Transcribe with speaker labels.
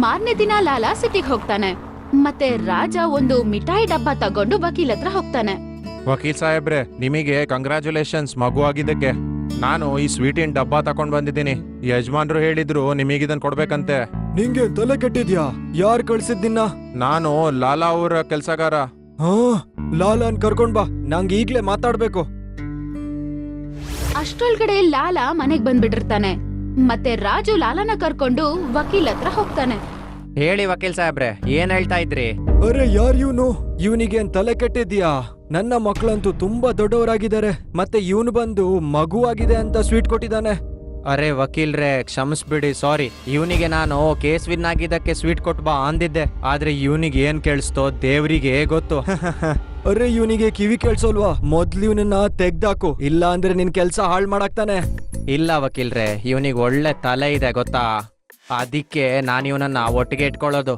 Speaker 1: ಮಾರನೇ ದಿನ ಲಾಲಾ ಸಿಟಿಗೆ ಹೋಗ್ತಾನೆ. ಮತ್ತೆ ರಾಜ ಒಂದು ಮಿಠಾಯಿ ಡಬ್ಬ ತಗೊಂಡು ವಕೀಲ್ ಹತ್ರ ಹೋಗ್ತಾನೆ.
Speaker 2: ವಕೀಲ್ ಸಾಹೇಬ್ರೆ, ನಿಮಗೆ ಕಂಗ್ರಾಚುಲೇಷನ್ಸ್ ಮಗು ಆಗಿದ್ದಕ್ಕೆ. ನಾನು ಈ ಸ್ವೀಟಿನ ಡಬ್ಬ ತಕೊಂಡ್ ಬಂದಿದ್ದೀನಿ. ಯಜಮಾನ್ರು ಹೇಳಿದ್ರು ನಿಮಗಿದನ್ ಕೊಡ್ಬೇಕಂತೆ.
Speaker 3: ನಿಂಗೆ ತಲೆ ಕೆಟ್ಟಿದ್ಯಾ? ಯಾರ್ ಕಳ್ಸಿದ್ದಿನ್ನ?
Speaker 2: ನಾನು ಲಾಲಾ ಅವ್ರ ಕೆಲ್ಸಗಾರ.
Speaker 3: ಹಾ, ಲಾಲಾನ್ ಕರ್ಕೊಂಡ್ ಬಾ, ನಂಗೆ ಈಗ್ಲೇ ಮಾತಾಡ್ಬೇಕು.
Speaker 1: ಅಷ್ಟ್ರೊಳಗಡೆ ಲಾಲಾ ಮನೆಗ್ ಬಂದ್ಬಿಟ್ಟಿರ್ತಾನೆ. ಮತ್ತೆ ರಾಜು ಲಾಲಾನ ಕರ್ಕೊಂಡು ವಕೀಲ್ ಹತ್ರ ಹೋಗ್ತಾನೆ.
Speaker 4: ಹೇಳಿ ವಕೀಲ್ ಸಾಹೇಬ್ರೆ, ಏನ್ ಹೇಳ್ತಾ ಇದ್ರಿ?
Speaker 3: ಅರೆ ಯಾರ್ ಇವನು? ಇವನಿಗೇನ್ ತಲೆ ಕೆಟ್ಟಿದ್ಯಾ? ನನ್ನ ಮಕ್ಕಳಂತೂ ತುಂಬಾ ದೊಡ್ಡವರಾಗಿದ್ದಾರೆ, ಮತ್ತೆ ಇವನು ಬಂದು ಮಗು ಆಗಿದೆ ಅಂತ ಸ್ವೀಟ್ ಕೊಟ್ಟಿದ್ದಾನೆ.
Speaker 4: ಅರೆ ವಕೀಲ್ರೆ, ಕ್ಷಮಿಸ್ಬಿಡಿ, ಸಾರಿ. ಇವನಿಗೆ ನಾನು ಕೇಸ್ ವಿನ್ ಆಗಿದ್ದಕ್ಕೆ ಸ್ವೀಟ್ ಕೊಟ್ಟು ಬಾ ಅಂದಿದ್ದೆ, ಆದ್ರೆ ಇವನಿಗೆ ಏನ್ ಕೇಳಿಸ್ತೋ ದೇವ್ರಿಗೆ ಗೊತ್ತು.
Speaker 3: ಅರೆ ಇವನಿಗೆ ಕಿವಿ ಕೇಳ್ಸೋಲ್ವಾ? ಮೊದ್ಲು ಇವನನ್ನ ತೆಗ್ದಾಕು, ಇಲ್ಲ ಅಂದ್ರೆ ನಿನ್ ಕೆಲ್ಸ ಹಾಳ್ ಮಾಡಾಕ್ತಾನೆ.
Speaker 4: ಇಲ್ಲ ವಕೀಲ್ರೆ, ಇವನಿಗೆ ಒಳ್ಳೆ ತಲೆ ಇದೆ ಗೊತ್ತಾ, ಅದಕ್ಕೆ ನಾನು ಇವನನ್ನ ಒಟ್ಟಿಗೆ ಇಟ್ಕೊಳ್ಳೋದು.